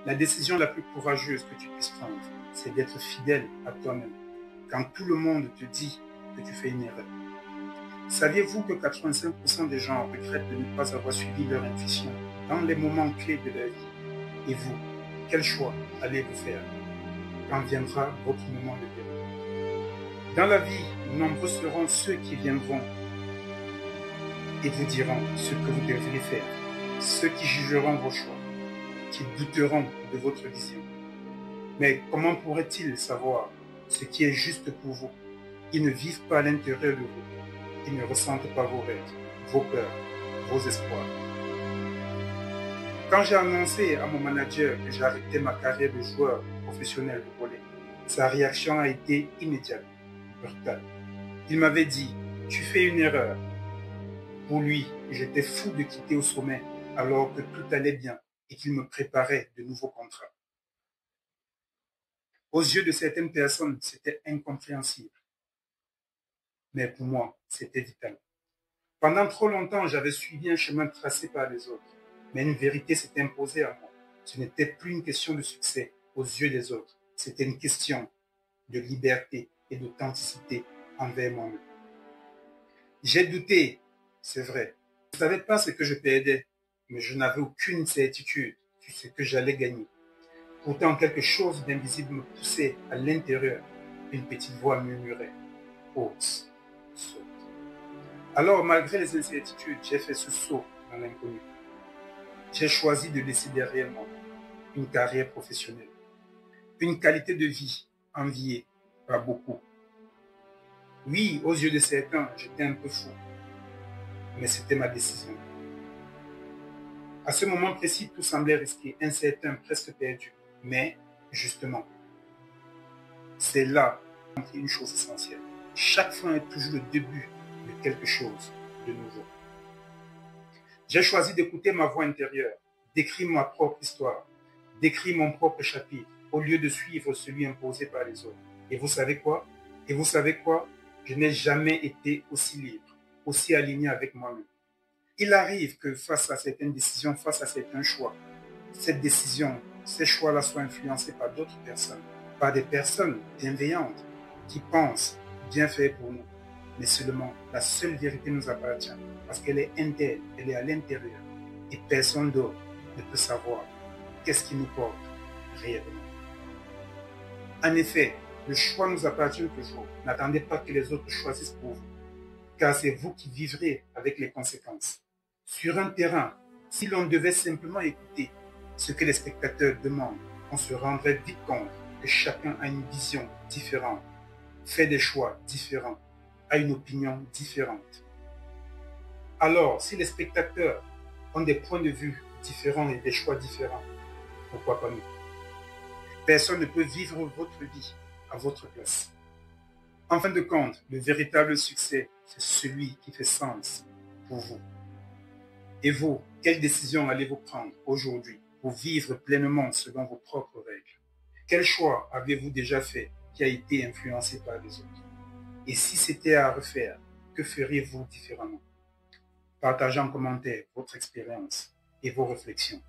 La décision la plus courageuse que tu puisses prendre, c'est d'être fidèle à toi-même. Quand tout le monde te dit que tu fais une erreur. Saviez-vous que 85% des gens regrettent de ne pas avoir suivi leur intuition dans les moments clés de leur vie? Et vous, quel choix allez-vous faire quand viendra votre moment de vérité? Dans la vie, nombreux seront ceux qui viendront et vous diront ce que vous devriez faire, ceux qui jugeront vos choix, qui douteront de votre vision. Mais comment pourraient-ils savoir ce qui est juste pour vous? Ils ne vivent pas à l'intérieur de vous. Ils ne ressentent pas vos rêves, vos peurs, vos espoirs. Quand j'ai annoncé à mon manager que j'arrêtais ma carrière de joueur professionnel de volley, sa réaction a été immédiate, brutale. Il m'avait dit, tu fais une erreur. Pour lui, j'étais fou de quitter au sommet alors que tout allait bien et qu'il me préparait de nouveaux contrats. Aux yeux de certaines personnes, c'était incompréhensible. Mais pour moi, c'était vital. Pendant trop longtemps, j'avais suivi un chemin tracé par les autres. Mais une vérité s'est imposée à moi. Ce n'était plus une question de succès aux yeux des autres. C'était une question de liberté et d'authenticité envers moi-même. J'ai douté, c'est vrai. Je ne savais pas ce que je perdais, mais je n'avais aucune certitude sur ce que j'allais gagner. Pourtant, quelque chose d'invisible me poussait à l'intérieur. Une petite voix murmurait, ose, saute. Alors, malgré les incertitudes, j'ai fait ce saut dans l'inconnu. J'ai choisi de laisser derrière moi une carrière professionnelle, une qualité de vie enviée par beaucoup. Oui, aux yeux de certains, j'étais un peu fou, mais c'était ma décision. À ce moment précis, tout semblait risqué, incertain, presque perdu. Mais, justement, c'est là une chose essentielle. Chaque fin est toujours le début de quelque chose de nouveau. J'ai choisi d'écouter ma voix intérieure, d'écrire ma propre histoire, d'écrire mon propre chapitre, au lieu de suivre celui imposé par les autres. Et vous savez quoi? Je n'ai jamais été aussi libre, aussi aligné avec moi-même. Il arrive que face à certaines décisions, face à certains choix, cette décision, ces choix-là soient influencés par d'autres personnes, par des personnes bienveillantes qui pensent bien faire pour nous. Mais seulement la seule vérité nous appartient parce qu'elle est interne, elle est à l'intérieur et personne d'autre ne peut savoir qu'est-ce qui nous porte réellement. En effet, le choix nous appartient toujours. N'attendez pas que les autres choisissent pour vous, car c'est vous qui vivrez avec les conséquences. Sur un terrain, si l'on devait simplement écouter ce que les spectateurs demandent, on se rendrait vite compte que chacun a une vision différente, fait des choix différents, a une opinion différente. Alors, si les spectateurs ont des points de vue différents et des choix différents, pourquoi pas nous? Personne ne peut vivre votre vie à votre place. En fin de compte, le véritable succès, c'est celui qui fait sens pour vous. Et vous, quelle décision allez-vous prendre aujourd'hui pour vivre pleinement selon vos propres règles? Quel choix avez-vous déjà fait qui a été influencé par les autres? Et si c'était à refaire, que feriez-vous différemment? Partagez en commentaire votre expérience et vos réflexions.